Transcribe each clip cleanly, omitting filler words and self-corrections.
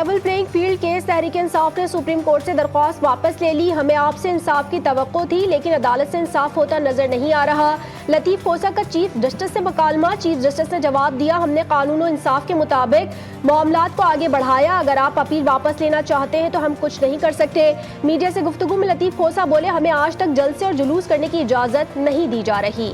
Level playing field case Tehreek Insaf ने supreme court से दरख्वास्त वापस ले ली। हमें आपसे इंसाफ की तवक्को थी, लेकिन अदालत से इंसाफ होता नजर नहीं आ रहा। लतीफ खोसा का चीफ जस्टिस से मुकालमा। चीफ जस्टिस ने जवाब दिया, हमने कानून और इंसाफ के मुताबिक मामलात को आगे बढ़ाया। अगर आप अपील वापस लेना चाहते हैं तो हम कुछ नहीं कर सकते। मीडिया से गुफ्तगू में लतीफ खोसा बोले, हमें आज तक जलसे और जुलूस करने की इजाजत नहीं दी जा रही।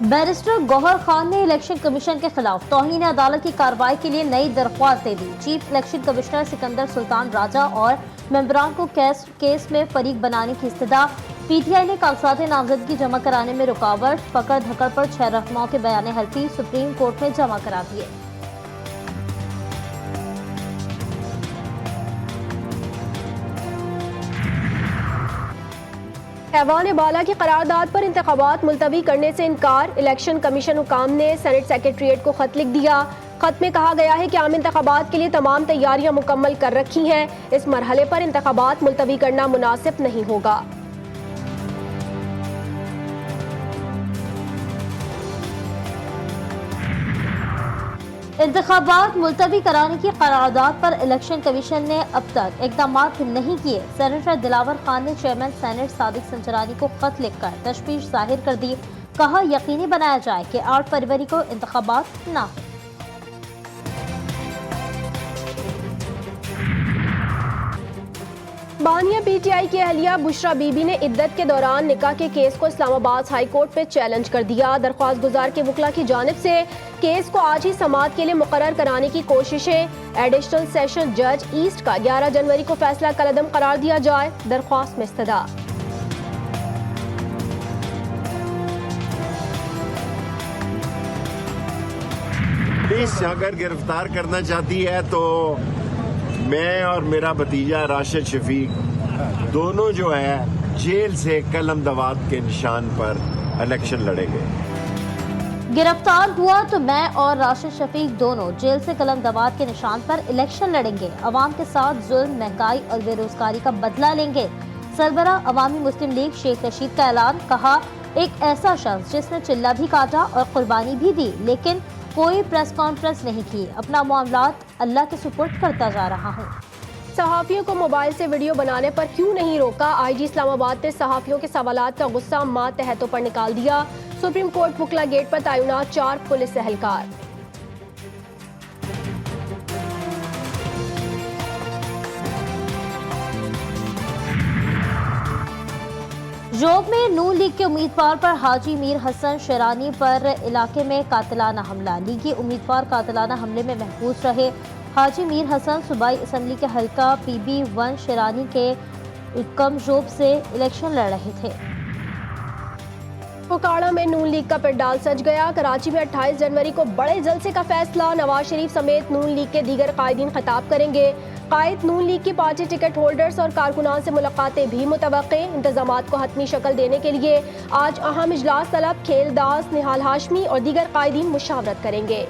बैरिस्टर गौहर खान ने इलेक्शन कमीशन के खिलाफ तौहीन अदालत की कार्रवाई के लिए नई दरख्वास्त दे दी। Chief election commissioner Sikandar Sultan Raja और मेंबरान को केस में फरीक बनाने की इस्तदा। पीटीआई ने कागजात नामजदगी जमा कराने में रुकावट, पकड़ धकड़ पर 6 रहनुमाओं के बयान हल्फी सुप्रीम कोर्ट में जमा करा दिए। ऐवान बाला की करारदाद पर इंतखाबात मुलतवी करने से इनकार। इलेक्शन कमीशन हुकाम ने सेनेट सेक्रेटरीट को खत लिख दिया। खत में कहा गया है कि आम इंतखाबात के लिए तमाम तैयारियां मुकम्मल कर रखी हैं। इस मरहले पर इंतखाबात मुलतवी करना मुनासिब नहीं होगा। इंतखाबात मुलतवी कराने की करारदाद पर इलेक्शन कमीशन ने अब तक इकदाम नहीं किए। सेनेटर दिलावर खान ने चेयरमैन सेनेट सादिक संचरानी को खत लिखकर तशवीश जाहिर कर दी। कहा, यकीनी बनाया जाए कि 8 फरवरी को इंतखाबात ना हो। बानिया पीटीआई की अहलिया बुशरा बीबी ने इद्दत के दौरान निकाह के केस को इस्लामाबाद हाई कोर्ट में चैलेंज कर दिया। दरख्वास्त गुजार के वकला की जानिब से केस को आज ही समाअत के लिए मुकर्रर कराने की कोशिशें। एडिशनल सेशन जज ईस्ट का 11 जनवरी को फैसला कलअदम करार दिया जाए। दरख्वास्त में इस्तदा। पुलिस अगर गिरफ्तार करना चाहती है तो मैं और मेरा भतीजा राशिद शफीक दोनों जो है जेल से कलम दवात के निशान पर इलेक्शन लड़ेंगे। गिरफ्तार हुआ तो मैं और राशिद शफीक दोनों जेल से कलम दवात के निशान पर इलेक्शन लड़ेंगे। अवाम के साथ जुल्म, महंगाई और बेरोजगारी का बदला लेंगे। सरबरा अवामी मुस्लिम लीग शेख रशीद का ऐलान। कहा, एक ऐसा शख्स जिसने चिल्ला भी काटा और कुर्बानी भी दी, लेकिन कोई प्रेस कॉन्फ्रेंस नहीं की। अपना मामलात अल्लाह के सुपुर्द करता जा रहा हूँ। सहाफियों को मोबाइल से वीडियो बनाने पर क्यों नहीं रोका? आईजी इस्लामाबाद ने सहाफियों के सवालात का गुस्सा मातहतों पर निकाल दिया। सुप्रीम कोर्ट बुकला गेट पर तैनात 4 पुलिस एहलकार। जोग में नून लीग के उम्मीदवार पर हाजी मीर हसन शेरानी पर इलाके में कातिलाना हमला। लीगी उम्मीदवार कातिलाना हमले में महफूज रहे। हाजी मीर हसन सूबाई असम्बली के हल्का PB1 शेरानी के कमजोब से इलेक्शन लड़ रहे थे। कोकाड़ा में नून लीग का पंडाल सज गया। कराची में 28 जनवरी को बड़े जलसे का फैसला। नवाज शरीफ समेत नून लीग के दीगर कायदीन खिताब करेंगे। कायद नून लीग की पार्टी टिकट होल्डर्स और कारकुनान से मुलाकातें भी मुतवक्के। इंतजामात को हतमी शक्ल देने के लिए आज अहम इजलास तलब। खेलदास, निहाल हाशमी और दीगर कायदीन मुशावरत करेंगे।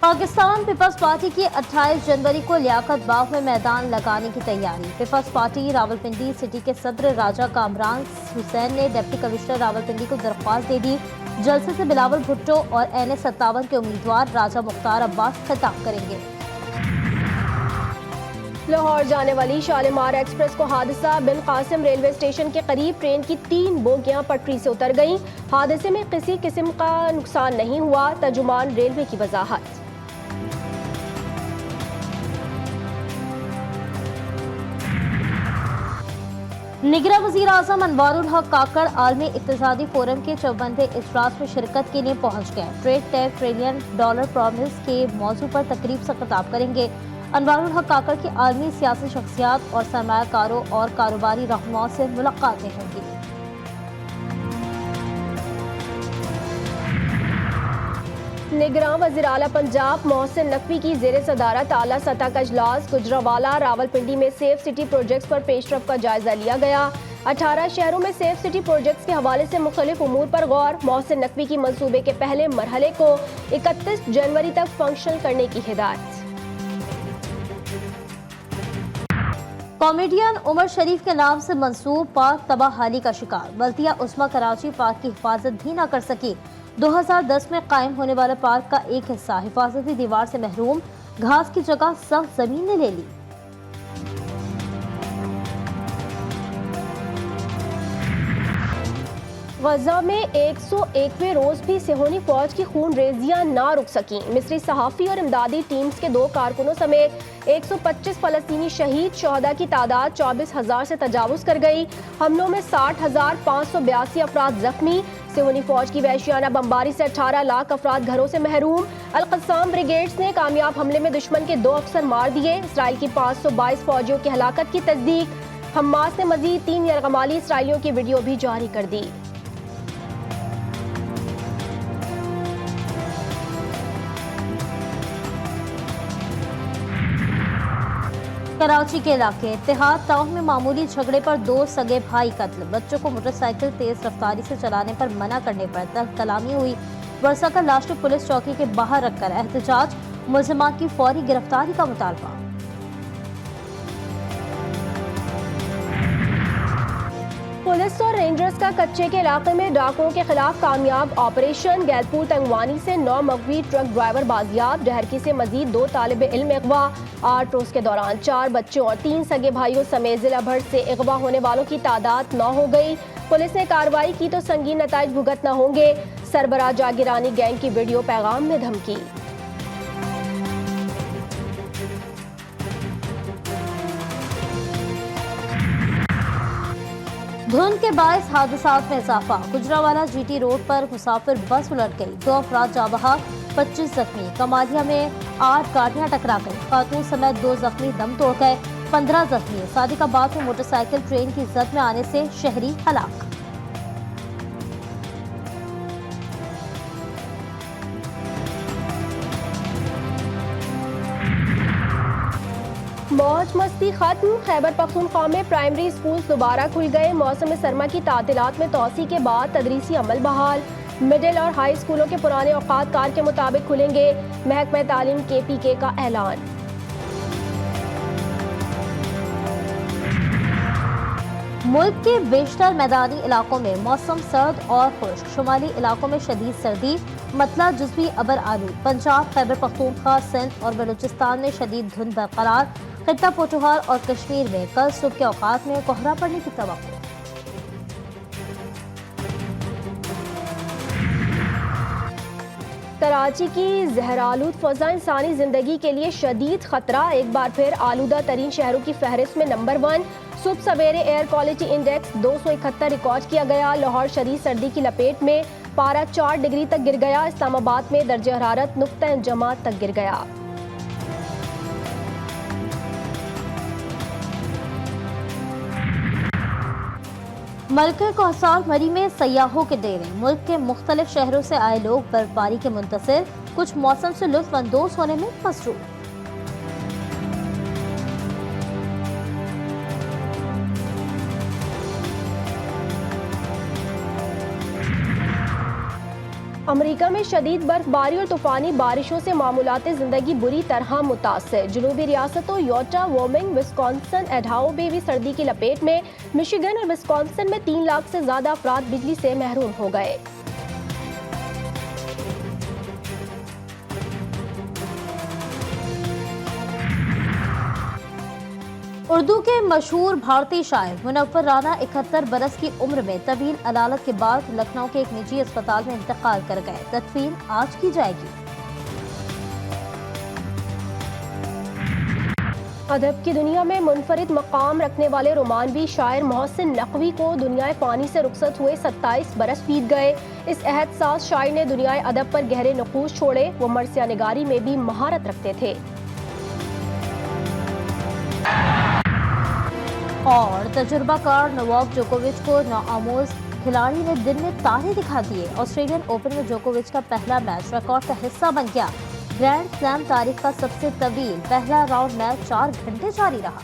पाकिस्तान पीपल्स पार्टी की 28 जनवरी को लियाकत बाग में मैदान लगाने की तैयारी। पीपल्स पार्टी रावलपिंडी सिटी के सदर राजा कामरान हुसैन ने डिप्टी कमिश्नर रावलपिंडी को दरख्वास्त दे दी। जलसे से बिलावल भुट्टो और NS57 के उम्मीदवार राजा मुख्तार अब्बास खिताब करेंगे। लाहौर जाने वाली शालीमार एक्सप्रेस को हादसा। बिन कासिम रेलवे स्टेशन के करीब ट्रेन की 3 बोगियां पटरी से उतर गईं। हादसे में किसी किस्म का नुकसान नहीं हुआ। तर्जुमान रेलवे की वजाहत। निगरा वज़ीर आज़म अनवारुल हक काकड़ आलमी इक़्तिसादी फोरम के 54वें इजलास में शिरकत के लिए पहुंच गए। ट्रेड $10 ट्रिलियन प्रॉमिस के मौजू पर तकरीब से खिताब करेंगे। अनवारुल हक काकड़ की आलमी सियासी शख्सियात और सरमायाकारों और कारोबारी रहनुमाओं से मुलाकातें होंगी। निगरान वज़ीर आला पंजाब मोहसिन नकवी की ज़ेरे सदारत आला सतह का इजलास। गुजरावाला रावलपिंडी में सेफ सिटी प्रोजेक्ट्स पर पेशरफ का जायजा लिया गया। 18 शहरों में सेफ सिटी प्रोजेक्ट्स के हवाले से मुख्तलिफ उमूर पर गौर। मोहसिन नकवी की मंसूबे के पहले मरहले को 31 जनवरी तक फंक्शनल करने की हिदायत। कॉमेडियन उमर शरीफ के नाम से मंसूब पार्क तबाहाली का शिकार। बल्दिया उस्मा कराची पार्क की हिफाजत भी न कर सकी। 2010 में कायम होने वाले पार्क का एक हिस्सा हिफाजती दीवार से महरूम, घास की जगह सख्त जमीन ने ले ली। गजा में 101वें रोज भी सिहोनी फौज की खून रेजियां ना रुक सकी। मिस्री सहाफ़ी और इमदादी टीम्स के 2 कारकुनों समेत 125 फलस्तीनी शहीद, शहदा की तादाद 24,000 से तजावुज कर गई। हमलों में 60,582 अफराद जख्मी। सिहोनी फौज की वहशियाना बमबारी से 18 लाख अफराद घरों से महरूम। अल-क़स्साम ब्रिगेड्स ने कामयाब हमले में दुश्मन के 2 अफसर मार दिए। इसराइल की 522 फौजियों की हलाकत की तस्दीक। हमास ने मजीद 3 यरगमाली इसराइलियों की वीडियो भी जारी कर दी। कराची के इलाके इत्तेहाद टाउन में मामूली झगड़े पर 2 सगे भाई कत्ल। बच्चों को मोटरसाइकिल तेज रफ्तारी से चलाने पर मना करने पर तल्ख कलामी हुई। वर्षा का लाश पुलिस चौकी के बाहर रखकर एहतजाज, मुलजिमा की फौरी गिरफ्तारी का मुतालबा। पुलिस और रेंजर्स का कच्चे के इलाके में डाकुओं के खिलाफ कामयाब ऑपरेशन। गैलपुर तंगवानी से 9 मगवी ट्रक ड्राइवर बाजियाब। डहरकी से मजीद 2 तालिब इल्म अगवा। 8 रोज के दौरान 4 बच्चों और 3 सगे भाइयों समेत जिला भर से अगवा होने वालों की तादाद 9 हो गई। पुलिस ने कार्रवाई की तो संगीन नताइज भुगतना होंगे। सरबराह जागिरानी गैंग की वीडियो पैगाम में धमकी। धुंध के बायस हादसात में इजाफा। गुजरावाला GT रोड पर मुसाफिर बस उलट गई। 2 अफराद जाँ बहक, 25 जख्मी। कमालिया में 8 गाड़ियां टकरा गई। खातून समेत 2 जख्मी दम तोड़ गए, 15 जख्मी। सादिकाबाद में मोटरसाइकिल ट्रेन की जद में आने से शहरी हलाक। मौज मस्ती खत्म। खैबर पख्तूनख्वा में प्राइमरी स्कूल दोबारा खुल गए। मौसम सरमा की तातीलात में तोसी के बाद तदरीसी अमल बहाल। मिडिल और हाई स्कूलों के पुराने औकात कार के मुताबिक खुलेंगे। महकमा तालीम KPK का ऐलान। मुल्क के बेशतर मैदानी इलाकों में मौसम सर्द और खुश्क। शुमाली इलाकों में शदीद सर्दी, मतला जुज़वी अबर आलू। पंजाब, खैबर पख्तूनख्वा, सिंध और बलूचिस्तान में शदीद धुंध बरकरार। खित्ता पोठोहार और कश्मीर में कल सुबह के औकात में कोहरा पड़ने की तवक्को। कराची की जहरालूद फ़ज़ा इंसानी ज़िंदगी के लिए शदीद ख़तरा। एक बार फिर आलूदा तरीन शहरों की फहरिस्त में नंबर 1। सुबह सवेरे एयर क्वालिटी इंडेक्स 271 रिकॉर्ड किया गया। लाहौर शदीद सर्दी की लपेट में, पारा 4 डिग्री तक गिर गया। इस्लामाबाद में दर्जे हरारत नुक्ता जमा तक गिर गया। मलके कोहसार मरी में सयाहों के डेरे। मुल्क के मुख्तलिफ शहरों से आए लोग बर्फबारी के मुंतज़िर, कुछ मौसम से लुत्फ अंदोज होने में मसरूफ। अमेरिका में शदीद बर्फबारी और तूफानी बारिशों से मामूलात ज़िंदगी बुरी तरह मुतासर। जनूबी रियासतों योटा, वोमिंग, विस्कॉन्सिन, एडाहो में भी सर्दी की लपेट में। मिशिगन और विस्कॉन्सिन में 3 लाख से ज्यादा अफराद बिजली से महरूम हो गए। उर्दू के मशहूर भारतीय शायर मुनव्वर राना 71 बरस की उम्र में तवील अदालत के बाद लखनऊ के एक निजी अस्पताल में इंतकाल कर गए। तदफीन आज की जाएगी। अदब की दुनिया में मुनफरिद मकाम रखने वाले रोमानवी शायर मोहसिन नकवी को दुनियाए फ़ानी से रुखसत हुए 27 बरस बीत गए। इस एहतसास शायर ने दुनियाए अदब पर गहरे नकूश छोड़े। वो मरसिया निगारी में भी महारत रखते थे। और तजुर्बाकार नोवाक जोकोविच को नाआमोज खिलाड़ी ने दिन में तारे दिखा दिए। ऑस्ट्रेलियन ओपन में जोकोविच का पहला मैच रिकॉर्ड का हिस्सा बन गया। ग्रैंड स्लैम तारीख का सबसे तवील पहला राउंड मैच 4 घंटे जारी रहा।